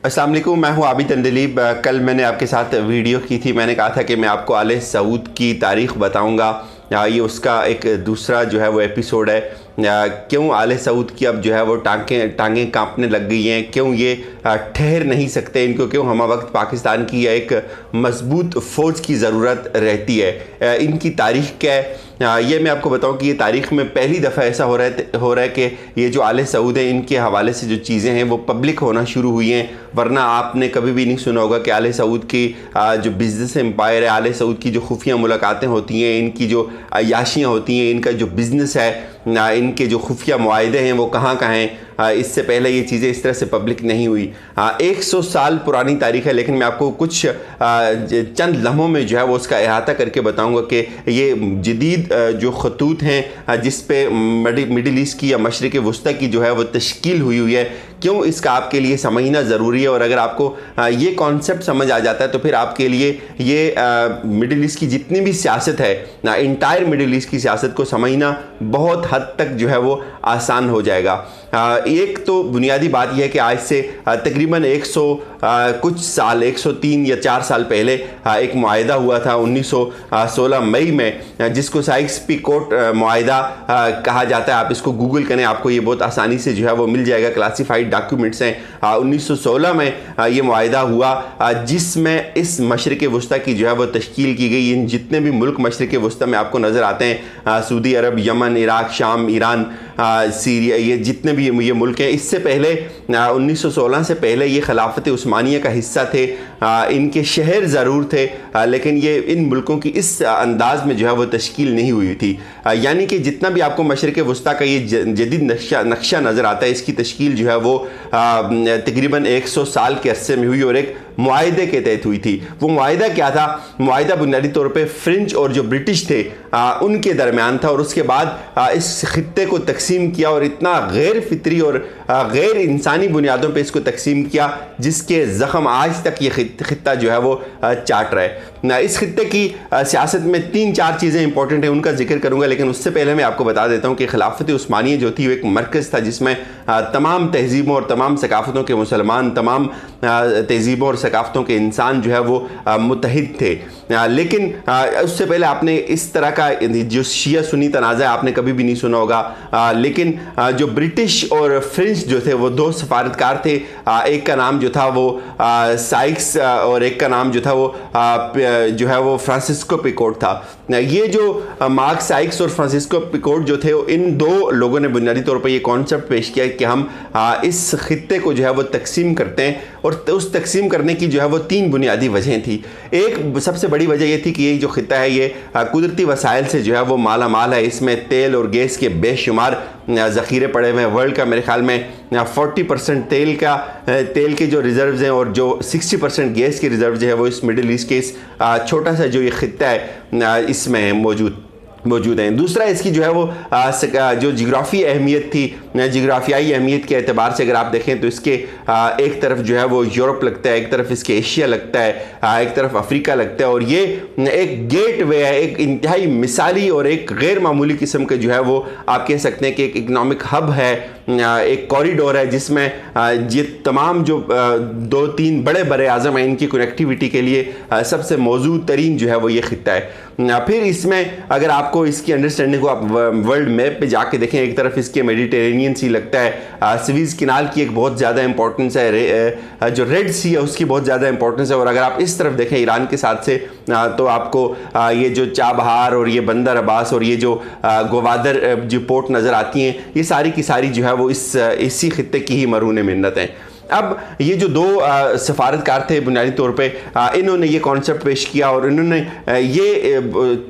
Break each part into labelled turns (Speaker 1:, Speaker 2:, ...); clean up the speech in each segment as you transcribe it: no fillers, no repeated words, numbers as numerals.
Speaker 1: अस्सलाम वालेकुम, मैं हूँ आबिद अंदलीब। कल मैंने आपके साथ वीडियो की थी। मैंने कहा था कि मैं आपको आले सऊद की तारीख़ बताऊँगा। ये उसका एक दूसरा जो है वो एपिसोड है। क्यों आले सऊद की अब जो है वो टांगें कांपने लग गई हैं, क्यों ये ठहर नहीं सकते, इनको क्यों हम वक्त पाकिस्तान की एक मजबूत फ़ौज की ज़रूरत रहती है। इनकी तारीख़ क्या है ये मैं आपको बताऊं कि ये तारीख़ में पहली दफ़ा ऐसा हो रहा है कि ये जो आले सऊद हैं इनके हवाले से जो चीज़ें हैं वो पब्लिक होना शुरू हुई हैं। वरना आपने कभी भी नहीं सुना होगा कि आले सऊद की जो बिज़नेस एम्पायर है, आले सऊद की जो खुफिया मुलाकातें होती हैं, इनकी जो अय्याशियाँ होती हैं, इनका जो बिज़नेस है, इनके जो खुफिया मुआहदे हैं वो कहाँ कहाँ हैं। इससे पहले ये चीज़ें इस तरह से पब्लिक नहीं हुई। 100 साल पुरानी तारीख़ है, लेकिन मैं आपको कुछ चंद लम्हों में जो है वो उसका अहाता करके बताऊंगा कि ये जदीद जो खतूत हैं जिस पे मिडिल ईस्ट की या मशरिक़ वस्ता की जो है वो तश्कील हुई है, क्यों इसका आपके लिए समझना ज़रूरी है। और अगर आपको ये कॉन्सेप्ट समझ आ जाता है तो फिर आपके लिए ये मिडिल ईस्ट की जितनी भी सियासत है, इंटायर मिडिल ईस्ट की सियासत को समझना बहुत हद तक जो है वो आसान हो जाएगा। एक तो बुनियादी बात यह है कि आज से तकरीबन 100 कुछ साल 103 या 4 साल पहले एक मुआहदा हुआ था 1916 मई में, जिसको साइक्स पिकोट मुआहदा कहा जाता है। आप इसको गूगल करें, आपको ये बहुत आसानी से जो है वो मिल जाएगा। क्लासिफाइड डॉक्यूमेंट्स हैं। 1916 में ये मुआहदा हुआ जिसमें इस मशरिक़ वस्ता की जो है वो तश्कील की गई। इन जितने भी मुल्क मशरिक़ वस्ता में आपको नज़र आते हैं, सऊदी अरब, यमन, इराक, शाम, ईरान, सीरिया, ये जितने भी ये मुल्क हैं, इससे पहले 1916 से पहले ये खिलाफत उस्मानिया का हिस्सा थे। इनके शहर ज़रूर थे, लेकिन ये इन मुल्कों की इस अंदाज में जो है वो तश्कील नहीं हुई थी। यानी कि जितना भी आपको मशरिक़ वस्ता का ये जदीद नक्शा नज़र आता है, इसकी तश्कील जो है वो तकरीबन 100 साल के अरसे में हुई और एक मुआहदे के तहत हुई थी। वो मुआहदा क्या था? मुआहदा बुनियादी तौर पे फ्रेंच और जो ब्रिटिश थे उनके दरमियान था, और उसके बाद इस खित्ते को तकसीम किया और इतना गैर फितरी और गैर इंसानी बुनियादों पे इसको तकसीम किया जिसके ज़ख़म आज तक ये खित्ता जो है वो चाट रहा है। इस खित्ते की सियासत में 3-4 चीज़ें इंपॉर्टेंट हैं, उनका जिक्र करूँगा, लेकिन उससे पहले मैं आपको बता देता हूँ कि खिलाफत उस्मानिया जो थी वो एक मरकज़ था जिसमें तमाम तहज़ीबों और तमाम सकाफ़तों के मुसलमान, तमाम तहज़ीबों और सकाफ़तों के इंसान जो है वो मुत्तहिद थे। लेकिन उससे पहले आपने इस तरह का जो शिया सुन्नी तनाज़ा आपने कभी भी नहीं सुना होगा। लेकिन जो ब्रिटिश और फ्रेंच जो थे वो 2 सफारतकार थे। एक का नाम जो था वो साइक्स और एक का नाम जो था वो जो है वो फ्रांसिस्को पिकोट था। ये जो मार्क साइक्स और फ्रांसिस्को पिकोट जो थे, इन 2 लोगों ने बुनियादी तौर पर ये कॉन्सेप्ट पेश किया कि हम इस खित्ते को जो है वो तकसीम करते हैं, और उस तकसीम करने की जो है वो 3 बुनियादी वजहें थी। एक सबसे बड़ी वजह ये थी कि ये जो खित्ता है ये कुदरती वसाइल से जो है वो माला माल है। इसमें तेल और गैस के बेशुमार ज़ख़ीरे पड़े हुए हैं। वर्ल्ड का मेरे ख्याल में 40% तेल के जो रिज़र्व्स हैं और जो 60% गैस के रिज़र्व है वो इस मिडिल ईस्ट के इस छोटा सा जो ये खित्ता है इसमें मौजूद हैं। दूसरा, इसकी जो है वो जो जिग्राफ़ी अहमियत थी, जिग्राफियाई अहमियत के एतबार से अगर आप देखें तो इसके एक तरफ जो है वो यूरोप लगता है, एक तरफ इसके एशिया लगता है, एक तरफ अफ्रीका लगता है, और ये एक गेट वे है, एक इंतहाई मिसाली और एक गैर मामूली किस्म के जो है वो आप कह सकते हैं कि एक इकनॉमिक हब है, एक कॉरिडोर है जिसमें ये तमाम जो 2-3 बड़े आज़म हैं इनकी कनेक्टिविटी के लिए सबसे मौजूद तरीन जो है वो ये खित्ता है। फिर इसमें अगर आपको इसकी अंडरस्टैंडिंग को आप वर्ल्ड मैप पे जाके देखें, एक तरफ इसके मेडिटेरेनियन सी लगता है, स्वीज़ किनाल की एक बहुत ज़्यादा इंपॉर्टेंस है, जो रेड सी है उसकी बहुत ज़्यादा इंपॉर्टेंस है, और अगर आप इस तरफ देखें ईरान के साथ से तो आपको ये जो चाबहार और ये बंदर अब्बास और ये जो गवादर जो पोर्ट नज़र आती हैं, ये सारी की सारी जो है वो इसी खित्ते की ही मरून मिन्नत हैं। अब ये जो 2 सफारतकार थे बुनियादी तौर पे इन्होंने ये कॉन्सेप्ट पेश किया, और इन्होंने ये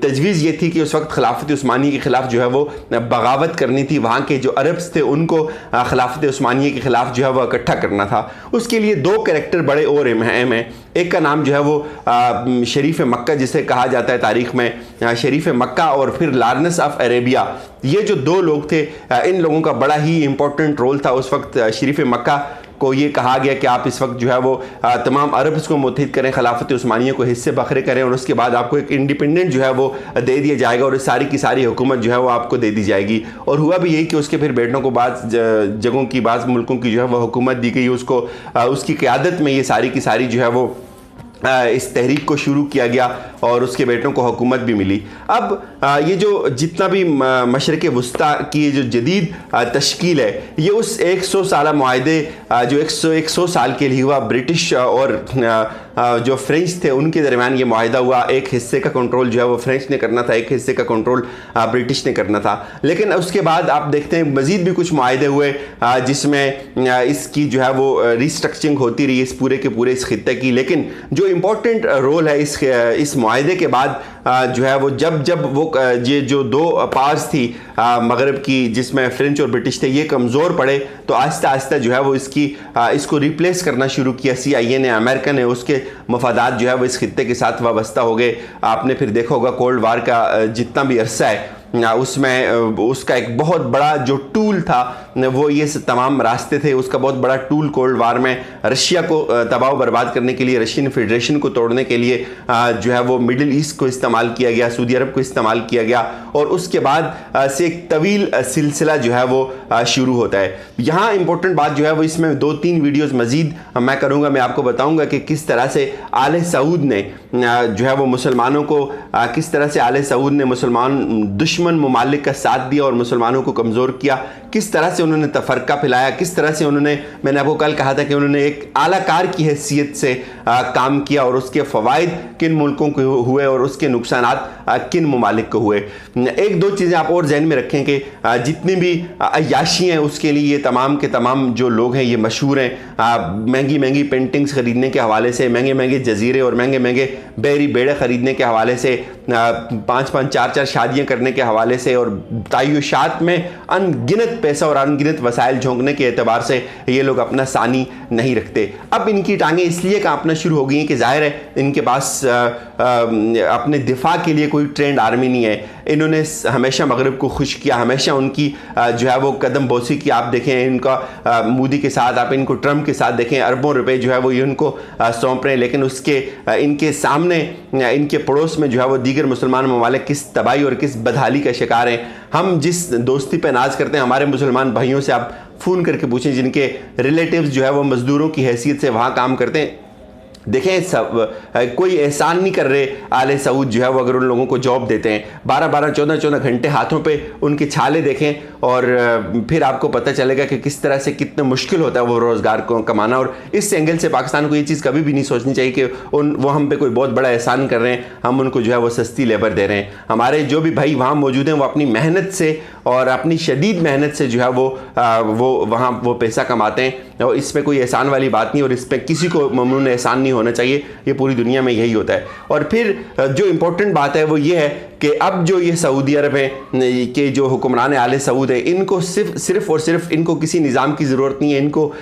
Speaker 1: तजवीज़ ये थी कि उस वक्त खिलाफत उस्मानिया के ख़िलाफ़ जो है वो बगावत करनी थी। वहाँ के जो अरब्स थे उनको खिलाफत उस्मानिया के ख़िलाफ़ जो है वो इकट्ठा करना था। उसके लिए 2 कैरेक्टर बड़े और अहम हैं। एक का नाम जो है वो शरीफ मक्का जिसे कहा जाता है तारीख़ में शरीफ मक्का, और फिर लारनस ऑफ अरेबिया। ये जो 2 लोग थे, इन लोगों का बड़ा ही इंपॉर्टेंट रोल था उस वक्त। शरीफ मक्का को ये कहा गया कि आप इस वक्त जो है वो तमाम अरब को मुत्तहिद करें, खिलाफत उस्मानिया को हिस्से बखरे करें और उसके बाद आपको एक इंडिपेंडेंट जो है वो दे दिया जाएगा और सारी की सारी हुकूमत जो है वो आपको दे दी जाएगी। और हुआ भी यही कि उसके फिर बेटों को बाद जगहों की, बाद मुल्कों की जो है वो हुकूमत दी गई, उसको उसकी क़यादत में ये सारी की सारी जो है वो इस तहरीक को शुरू किया गया और उसके बेटों को हुकूमत भी मिली। अब ये जो जितना भी मशरक़ वस्ता की जो जदीद तश्कील है, ये उस 100 साला मुआहदे जो 100 साल के लिए हुआ, ब्रिटिश और जो फ्रेंच थे उनके दरमियान ये मुआहदा हुआ। एक हिस्से का कंट्रोल जो है वो फ्रेंच ने करना था, एक हिस्से का कंट्रोल ब्रिटिश ने करना था। लेकिन उसके बाद आप देखते हैं मज़ीद भी कुछ मुआहदे हुए जिसमें इसकी जो है वो रिस्ट्रक्चरिंग होती रही इस पूरे के पूरे इस खित्ते की। लेकिन जो इम्पोर्टेंट रोल है इस मुआहदे के बाद जो है वो जब वो ये जो दो पार्स थी मगरब की, जिसमें फ्रेंच और ब्रिटिश थे, ये कमज़ोर पड़े तो आहिस्ता आहिस्ता जो है वो इसको रिप्लेस करना शुरू किया। CIA ने, अमेरिका ने, उसके मफादात जो है वो इस खित्ते के साथ वाबस्ता हो गए। आपने फिर देखा होगा कोल्ड वार का जितना भी अरसा है उसमें उसका एक बहुत बड़ा जो टूल था वो ये तमाम रास्ते थे। उसका बहुत बड़ा टूल कोल्ड वार में रशिया को तबाह बर्बाद करने के लिए, रशियन फेडरेशन को तोड़ने के लिए जो है वो मिडिल ईस्ट को इस्तेमाल किया गया, सऊदी अरब को इस्तेमाल किया गया और उसके बाद से एक तवील सिलसिला जो है वो शुरू होता है। यहाँ इंपॉर्टेंट बात जो है वो इसमें 2-3 वीडियोज़ मज़ीद मैं करूँगा। मैं आपको बताऊँगा कि किस तरह से आले सऊद ने जो है वो मुसलमानों को, किस तरह से आले सऊद ने मुसलमान दुश्मन ममालिक का साथ दिया और मुसलमानों को कमज़ोर किया, किस तरह से उन्होंने तफरका फैलाया, किस तरह से उन्होंने, मैंने आपको कल कहा था कि उन्होंने एक आलाकार की हैसियत से काम किया और उसके फ़वाइद किन मुल्कों को हुए और उसके नुकसानात किन ममालिक को हुए। 1-2 चीज़ें आप और जहन में रखें कि जितनी भी अय्याशी हैं उसके लिए ये तमाम के तमाम जो लोग हैं ये मशहूर हैं। महंगी महंगी पेंटिंग्स ख़रीदने के हवाले से, महंगे महंगे जजीरे और महंगे महंगे बहरी बेड़े ख़रीदने के हवाले से, 5-5 4-4 शादियाँ करने के हवाले से और तायुशात में अनगिनत पैसा और अनगिनत वसाइल झोंकने के एतबार से ये लोग अपना सानी नहीं रखते। अब इनकी टांगें इसलिए कांपना शुरू हो गई हैं कि जाहिर है इनके पास अपने दिफा के लिए कोई ट्रेंड आर्मी नहीं है। इन्होंने हमेशा मगरब को खुश किया, हमेशा उनकी जो है वो कदम बोसी की। आप देखें इनका मोदी के साथ, आप इनको ट्रंप के साथ देखें, अरबों रुपए जो है वो ये उनको सौंप रहे हैं। लेकिन उसके इनके सामने, इनके पड़ोस में जो है वो दीगर मुसलमान ममालिक किस तबाही और किस बदहाली का शिकार हैं। हम जिस दोस्ती पे नाज करते हैं, हमारे मुसलमान भाइयों से आप फ़ोन करके पूछें जिनके रिलेटिव्स जो है वो मज़दूरों की हैसियत से वहाँ काम करते हैं, देखें सब कोई एहसान नहीं कर रहे आले सऊद जो है वो अगर उन लोगों को जॉब देते हैं। 12-12 14-14 घंटे हाथों पे उनके छाले देखें और फिर आपको पता चलेगा कि किस तरह से कितना मुश्किल होता है वो रोज़गार को कमाना। और इस एंगल से पाकिस्तान को ये चीज़ कभी भी नहीं सोचनी चाहिए कि वो हम पे कोई बहुत बड़ा एहसान कर रहे हैं, हम उनको जो है वो सस्ती लेबर दे रहे हैं। हमारे जो भी भाई वहाँ मौजूद हैं वो अपनी मेहनत से और अपनी शदीद मेहनत से जो है वो वहाँ वो पैसा कमाते हैं और इसमें कोई एहसान वाली बात नहीं और इस पर किसी को ममनून एहसान नहीं होना चाहिए। ये पूरी दुनिया में यही होता है। और फिर जो इम्पोर्टेंट बात है वो ये है कि अब जो ये सऊदी अरब है के जो हुक्मरान आले सऊद है, इनको सिर्फ और सिर्फ इनको किसी निज़ाम की ज़रूरत नहीं है, इनको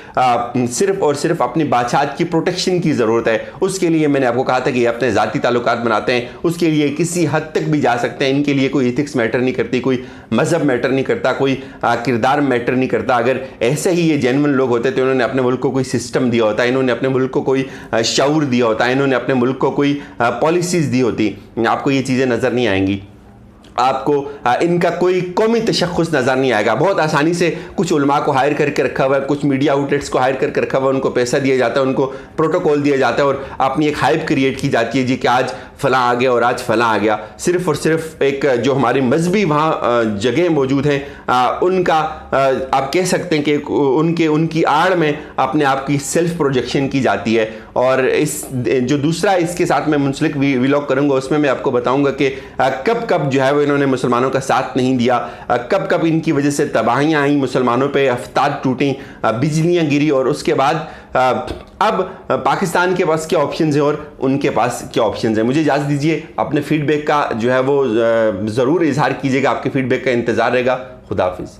Speaker 1: सिर्फ और सिर्फ अपनी बादशाहत की प्रोटेक्शन की ज़रूरत है। उसके लिए मैंने आपको कहा था कि ये अपने ज़ाती ताल्लुकात बनाते हैं, उसके लिए किसी हद तक भी जा सकते हैं। इनके लिए कोई एथिक्स मैटर नहीं करती, कोई मज़हब मैटर नहीं करता, कोई किरदार मैटर नहीं करता। अगर ऐसे ही ये जेन्युइन लोग होते तो इन्होंने अपने मुल्क को कोई सिस्टम दिया होता, इन्होंने अपने मुल्क को कोई शऊर दिया होता, इन्होंने अपने मुल्क को कोई पॉलिसीज़ दी होती। आपको ये चीज़ें नज़र नहीं आएंगी, आपको इनका कोई कौमी तशख़्ख़ुस नज़र नहीं आएगा। बहुत आसानी से कुछ उलमा को हायर करके रखा हुआ है, कुछ मीडिया आउटलेट्स को हायर करके रखा हुआ है, उनको पैसा दिया जाता है, उनको प्रोटोकॉल दिया जाता है और अपनी एक हाइप क्रिएट की जाती है जी कि आज फ़लाँ आ गया और आज फ़लाँ आ गया। सिर्फ़ और सिर्फ एक जो हमारी मजहबी वहाँ जगह मौजूद हैं उनका आप कह सकते हैं कि उनकी आड़ में अपने आप की सेल्फ प्रोजेक्शन की जाती है। और इस जो दूसरा इसके साथ मैं मुंसलिक व्लॉग करूँगा उसमें मैं आपको बताऊँगा कि कब कब जो है वो इन्होंने मुसलमानों का साथ नहीं दिया, कब कब इनकी वजह से तबाहियाँ आई, मुसलमानों पे अफ्तार टूटी, बिजलियाँ गिरी और उसके बाद अब पाकिस्तान के पास क्या ऑप्शंस हैं और उनके पास क्या ऑप्शंस हैं। मुझे इजाज़त दीजिए, अपने फीडबैक का जो है वो ज़रूर इजहार कीजिएगा, आपके फीडबैक का इंतज़ार रहेगा। खुदा हाफिज़।